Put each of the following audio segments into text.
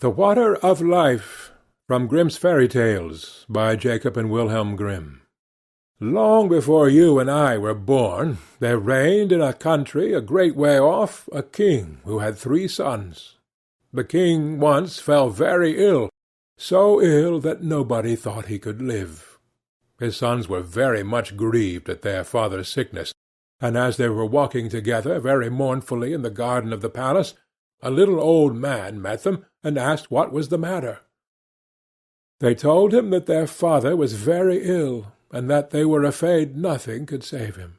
The Water of Life, from Grimm's Fairy Tales, by Jacob and Wilhelm Grimm. Long before you and I were born, there reigned in a country a great way off a king who had 3 sons. The king once fell very ill, so ill that nobody thought he could live. His sons were very much grieved at their father's sickness, and as they were walking together very mournfully in the garden of the palace, a little old man met them and asked what was the matter. They told him that their father was very ill, and that they were afraid nothing could save him.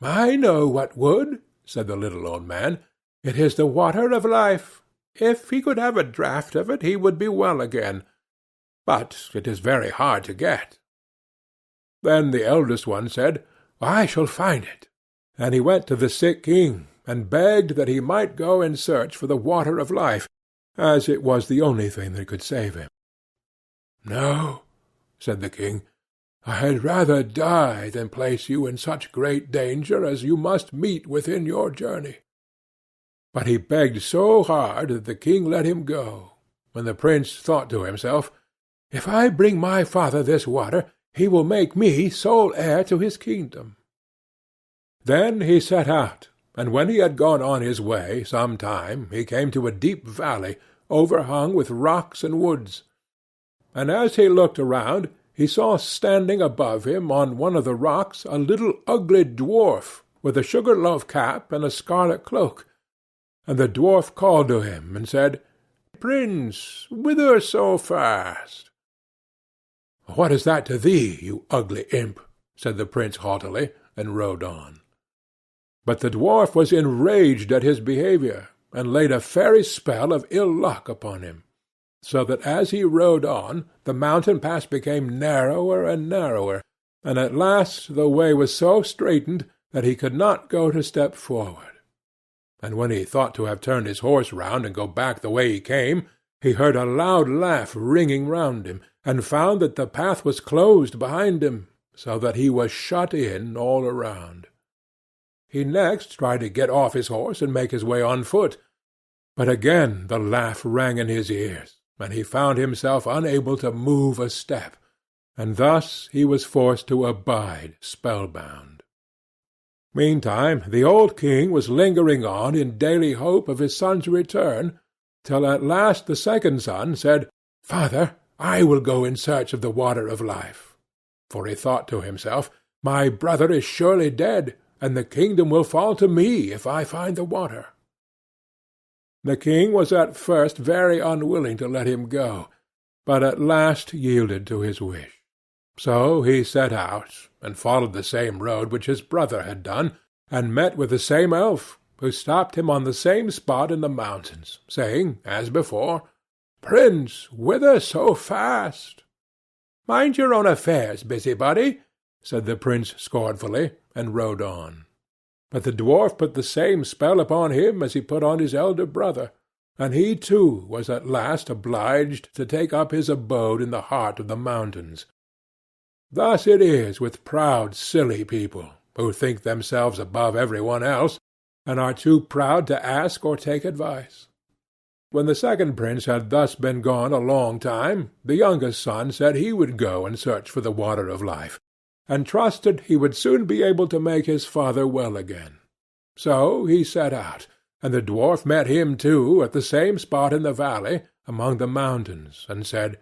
"I know what would," said the little old man. "It is the water of life. If he could have a draught of it, he would be well again. But it is very hard to get." Then the eldest one said, "I shall find it." And he went to the sick king, and begged that he might go and search for the water of life, as it was the only thing that could save him. "No," said the king, "I had rather die than place you in such great danger as you must meet with in your journey." But he begged so hard that the king let him go, and the prince thought to himself, "If I bring my father this water, he will make me sole heir to his kingdom." Then he set out, and when he had gone on his way some time, he came to a deep valley, overhung with rocks and woods. And as he looked around, he saw standing above him on one of the rocks a little ugly dwarf, with a sugar-loaf cap and a scarlet cloak. And the dwarf called to him, and said, "Prince, whither so fast?" "What is that to thee, you ugly imp?" said the prince haughtily, and rode on. But the dwarf was enraged at his behaviour, and laid a fairy spell of ill luck upon him, so that as he rode on, the mountain pass became narrower and narrower, and at last the way was so straitened that he could not go a step forward. And when he thought to have turned his horse round and go back the way he came, he heard a loud laugh ringing round him, and found that the path was closed behind him, so that he was shut in all around. He next tried to get off his horse and make his way on foot, but again the laugh rang in his ears, and he found himself unable to move a step, and thus he was forced to abide spellbound. Meantime the old king was lingering on in daily hope of his son's return, till at last the second son said, "Father, I will go in search of the water of life." For he thought to himself, "My brother is surely dead, and the kingdom will fall to me if I find the water." The king was at first very unwilling to let him go, but at last yielded to his wish. So he set out, and followed the same road which his brother had done, and met with the same elf, who stopped him on the same spot in the mountains, saying, as before, "Prince, whither so fast?" "Mind your own affairs, busybody," said the prince scornfully, and rode on. But the dwarf put the same spell upon him as he put on his elder brother, and he too was at last obliged to take up his abode in the heart of the mountains. Thus it is with proud, silly people, who think themselves above every one else, and are too proud to ask or take advice. When the second prince had thus been gone a long time, the youngest son said he would go and search for the water of life, and trusted he would soon be able to make his father well again. So he set out, and the dwarf met him too at the same spot in the valley, among the mountains, and said,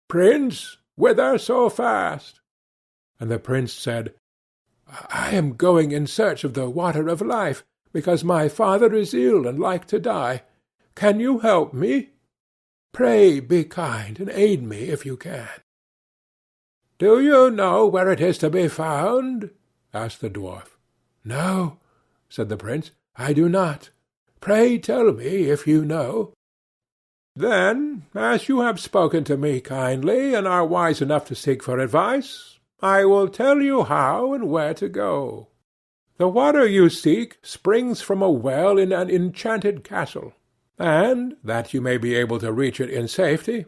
"Prince, whither so fast?" And the prince said, "I am going in search of the water of life, because my father is ill and like to die. Can you help me? Pray be kind, and aid me if you can." "Do you know where it is to be found?" asked the dwarf. "No," said the prince, "I do not. Pray tell me if you know." "Then, as you have spoken to me kindly, and are wise enough to seek for advice, I will tell you how and where to go. The water you seek springs from a well in an enchanted castle, and, that you may be able to reach it in safety,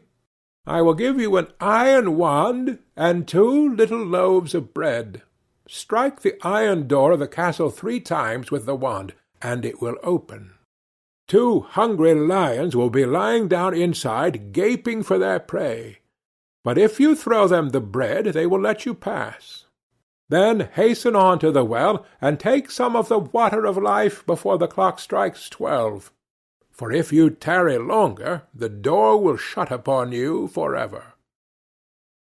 I will give you an iron wand and 2 little loaves of bread. Strike the iron door of the castle 3 times with the wand, and it will open. 2 hungry lions will be lying down inside, gaping for their prey. But if you throw them the bread, they will let you pass. Then hasten on to the well, and take some of the water of life before the clock strikes 12. For if you tarry longer, the door will shut upon you forever."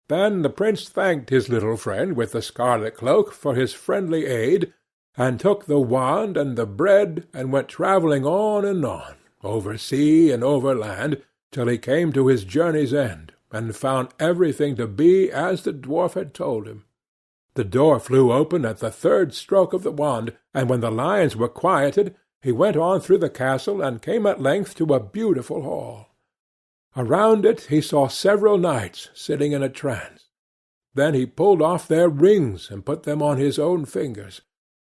Then the prince thanked his little friend with the scarlet cloak for his friendly aid, and took the wand and the bread, and went travelling on, over sea and over land, till he came to his journey's end, and found everything to be as the dwarf had told him. The door flew open at the 3rd stroke of the wand, and when the lions were quieted, he went on through the castle, and came at length to a beautiful hall. Around it he saw several knights sitting in a trance. Then he pulled off their rings, and put them on his own fingers.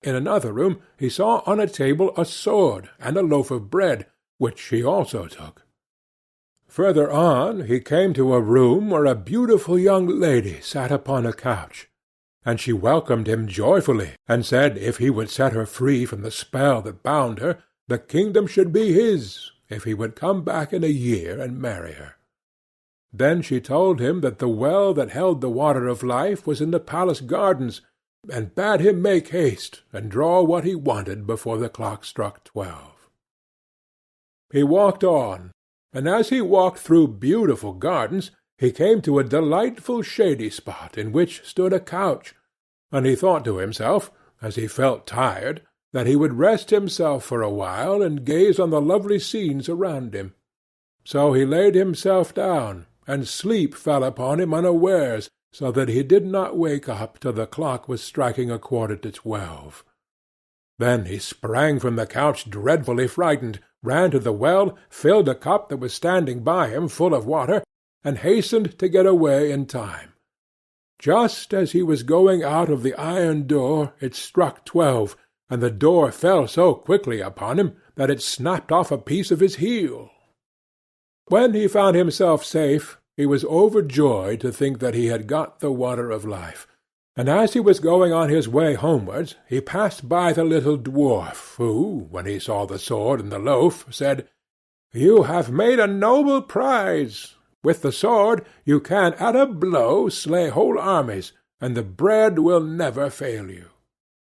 In another room he saw on a table a sword and a loaf of bread, which he also took. Further on he came to a room where a beautiful young lady sat upon a couch, and she welcomed him joyfully, and said if he would set her free from the spell that bound her, the kingdom should be his, if he would come back in a year and marry her. Then she told him that the well that held the water of life was in the palace gardens, and bade him make haste and draw what he wanted before the clock struck 12. He walked on, and as he walked through beautiful gardens, he came to a delightful shady spot in which stood a couch, and he thought to himself, as he felt tired, that he would rest himself for a while and gaze on the lovely scenes around him. So he laid himself down, and sleep fell upon him unawares, so that he did not wake up till the clock was striking 11:45. Then he sprang from the couch dreadfully frightened, ran to the well, filled a cup that was standing by him full of water, and hastened to get away in time. Just as he was going out of the iron door, it struck 12, and the door fell so quickly upon him that it snapped off a piece of his heel. When he found himself safe, he was overjoyed to think that he had got the water of life, and as he was going on his way homewards, he passed by the little dwarf, who, when he saw the sword and the loaf, said, "You have made a noble prize. With the sword you can at a blow slay whole armies, and the bread will never fail you."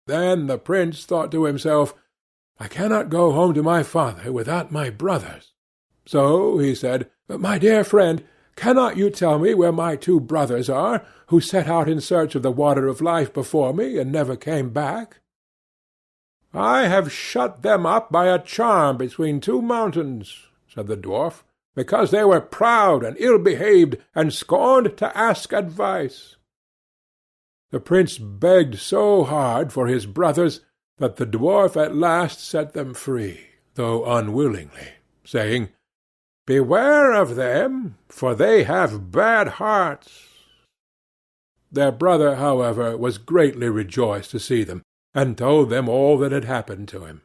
Then the prince thought to himself, "I cannot go home to my father without my brothers." So he said, "My dear friend, cannot you tell me where my 2 brothers are, who set out in search of the water of life before me, and never came back?" "I have shut them up by a charm between 2 mountains," said the dwarf, "because they were proud and ill-behaved, and scorned to ask advice." The prince begged so hard for his brothers that the dwarf at last set them free, though unwillingly, saying, "Beware of them, for they have bad hearts." Their brother, however, was greatly rejoiced to see them, and told them all that had happened to him.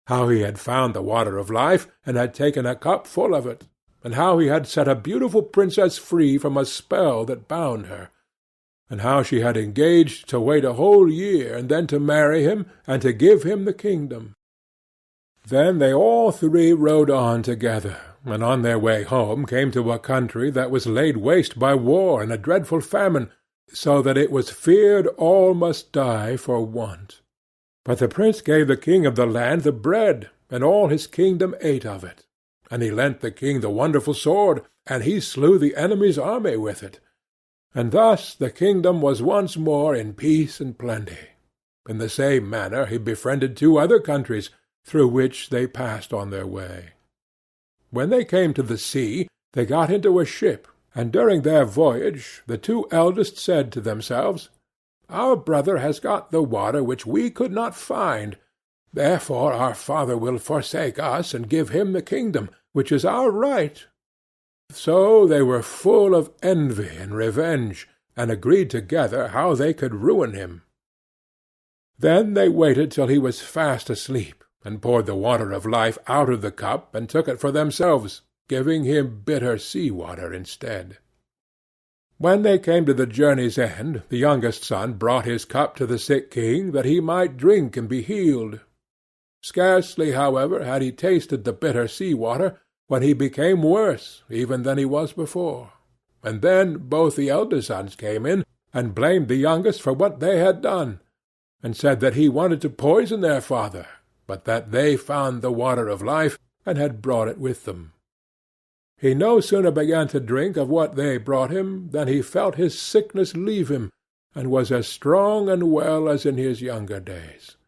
How he had found the water of life, and had taken a cup full of it, and how he had set a beautiful princess free from a spell that bound her, and how she had engaged to wait a whole year, and then to marry him, and to give him the kingdom. Then they all 3 rode on together, and on their way home came to a country that was laid waste by war and a dreadful famine, so that it was feared all must die for want. But the prince gave the king of the land the bread, and all his kingdom ate of it. And he lent the king the wonderful sword, and he slew the enemy's army with it. And thus the kingdom was once more in peace and plenty. In the same manner he befriended 2 other countries, through which they passed on their way. When they came to the sea, they got into a ship, and during their voyage the 2 eldest said to themselves, "Our brother has got the water which we could not find. Therefore our father will forsake us and give him the kingdom, which is our right." So they were full of envy and revenge, and agreed together how they could ruin him. Then they waited till he was fast asleep, and poured the water of life out of the cup, and took it for themselves, giving him bitter sea-water instead. When they came to the journey's end, the youngest son brought his cup to the sick king, that he might drink and be healed. Scarcely, however, had he tasted the bitter sea-water, when he became worse even than he was before. And then both the elder sons came in, and blamed the youngest for what they had done, and said that he wanted to poison their father, but that they found the water of life, and had brought it with them. He no sooner began to drink of what they brought him, than he felt his sickness leave him, and was as strong and well as in his younger days.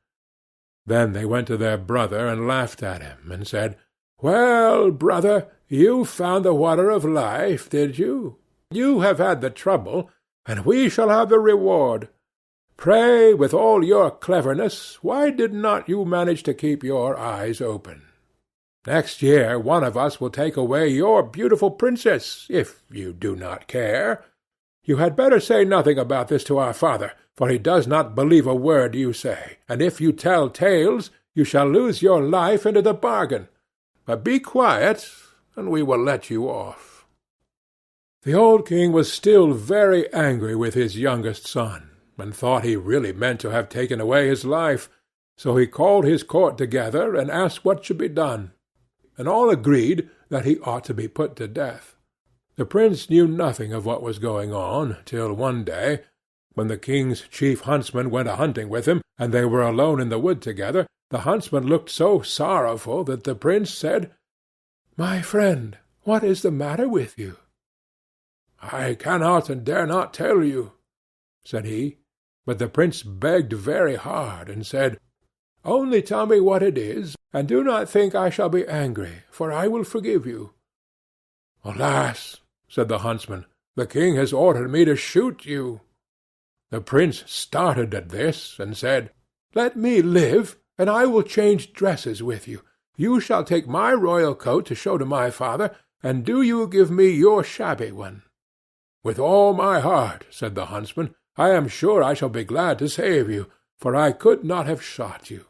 Then they went to their brother and laughed at him, and said, "Well, brother, you found the water of life, did you? You have had the trouble, and we shall have the reward. Pray, with all your cleverness, why did not you manage to keep your eyes open? Next year one of us will take away your beautiful princess, if you do not care. You had better say nothing about this to our father, for he does not believe a word you say, and if you tell tales, you shall lose your life into the bargain. But be quiet, and we will let you off." The old king was still very angry with his youngest son, and thought he really meant to have taken away his life, so he called his court together and asked what should be done, and all agreed that he ought to be put to death. The prince knew nothing of what was going on, till one day, when the king's chief huntsman went a-hunting with him, and they were alone in the wood together, the huntsman looked so sorrowful that the prince said, "My friend, what is the matter with you?" "I cannot and dare not tell you," said he. But the prince begged very hard, and said, "Only tell me what it is, and do not think I shall be angry, for I will forgive you." "Alas," said the huntsman, "the king has ordered me to shoot you." The prince started at this, and said, "Let me live, and I will change dresses with you. You shall take my royal coat to show to my father, and do you give me your shabby one." "With all my heart," said the huntsman. "I am sure I shall be glad to save you, for I could not have shot you."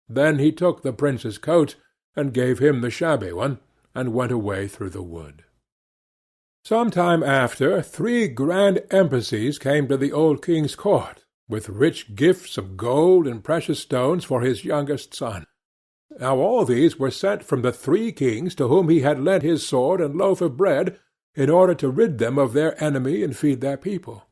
Then he took the prince's coat, and gave him the shabby one, and went away through the wood. Some time after, 3 grand embassies came to the old king's court, with rich gifts of gold and precious stones for his youngest son. Now all these were sent from the 3 kings to whom he had lent his sword and loaf of bread, in order to rid them of their enemy and feed their people.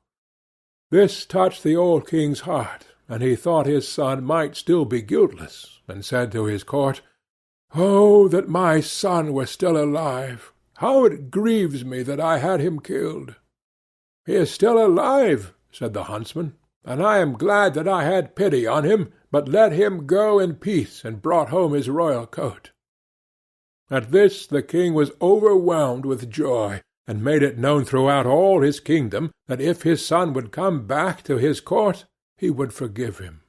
This touched the old king's heart, and he thought his son might still be guiltless, and said to his court, "Oh, that my son were still alive! How it grieves me that I had him killed!" "He is still alive," said the huntsman, "and I am glad that I had pity on him, but let him go in peace, and brought home his royal coat." At this the king was overwhelmed with joy, and made it known throughout all his kingdom that if his son would come back to his court, he would forgive him.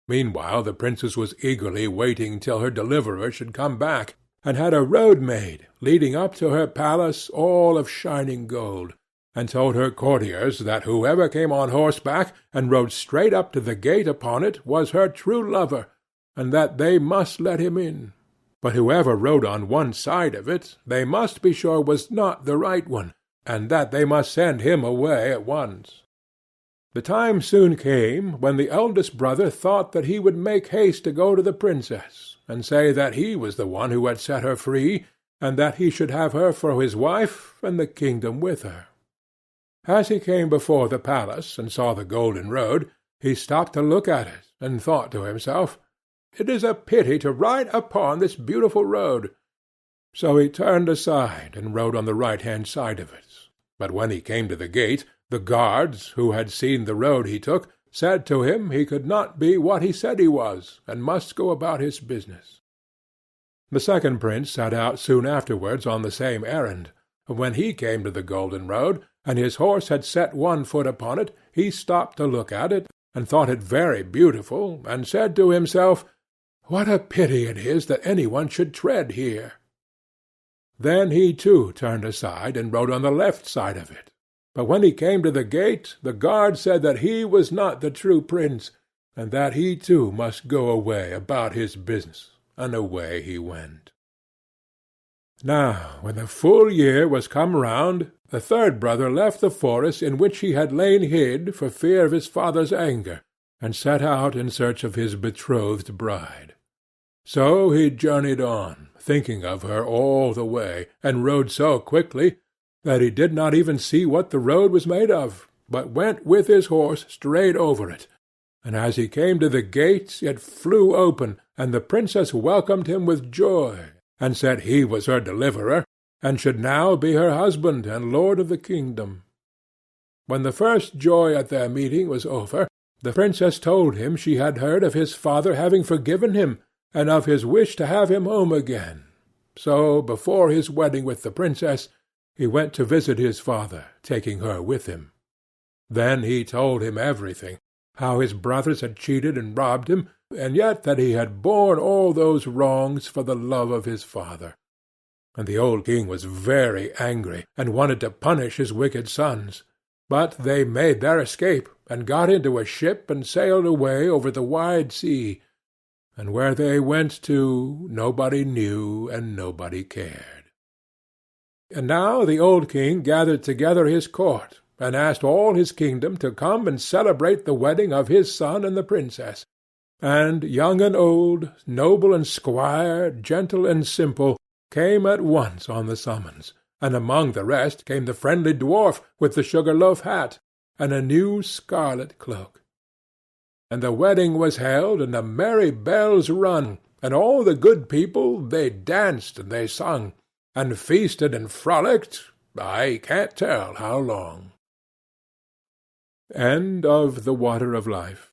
Meanwhile the princess was eagerly waiting till her deliverer should come back, and had a road made, leading up to her palace, all of shining gold, and told her courtiers that whoever came on horseback and rode straight up to the gate upon it was her true lover, and that they must let him in. But whoever rode on one side of it, they must be sure was not the right one, and that they must send him away at once. The time soon came when the eldest brother thought that he would make haste to go to the princess, and say that he was the one who had set her free, and that he should have her for his wife, and the kingdom with her. As he came before the palace, and saw the golden road, he stopped to look at it, and thought to himself, "It is a pity to ride upon this beautiful road." So he turned aside, and rode on the right-hand side of it. But when he came to the gate, the guards, who had seen the road he took, said to him he could not be what he said he was, and must go about his business. The second prince set out soon afterwards on the same errand. When he came to the golden road, and his horse had set one foot upon it, he stopped to look at it, and thought it very beautiful, and said to himself, "What a pity it is that any one should tread here." Then he too turned aside, and rode on the left side of it. But when he came to the gate, the guard said that he was not the true prince, and that he too must go away about his business, and away he went. Now when the full year was come round, the third brother left the forest in which he had lain hid for fear of his father's anger, and set out in search of his betrothed bride. So he journeyed on, thinking of her all the way, and rode so quickly that he did not even see what the road was made of, but went with his horse straight over it, and as he came to the gate it flew open, and the princess welcomed him with joy, and said he was her deliverer, and should now be her husband and lord of the kingdom. When the first joy at their meeting was over, the princess told him she had heard of his father having forgiven him, and of his wish to have him home again. So before his wedding with the princess, he went to visit his father, taking her with him. Then he told him everything, how his brothers had cheated and robbed him, and yet that he had borne all those wrongs for the love of his father. And the old king was very angry, and wanted to punish his wicked sons. But they made their escape, and got into a ship and sailed away over the wide sea, and where they went to nobody knew and nobody cared. And now the old king gathered together his court, and asked all his kingdom to come and celebrate the wedding of his son and the princess. And young and old, noble and squire, gentle and simple, came at once on the summons, and among the rest came the friendly dwarf with the sugar-loaf hat, and a new scarlet cloak. And the wedding was held, and the merry bells rung, and all the good people they danced and they sung, and feasted and frolicked, I can't tell how long. End of The Water of Life.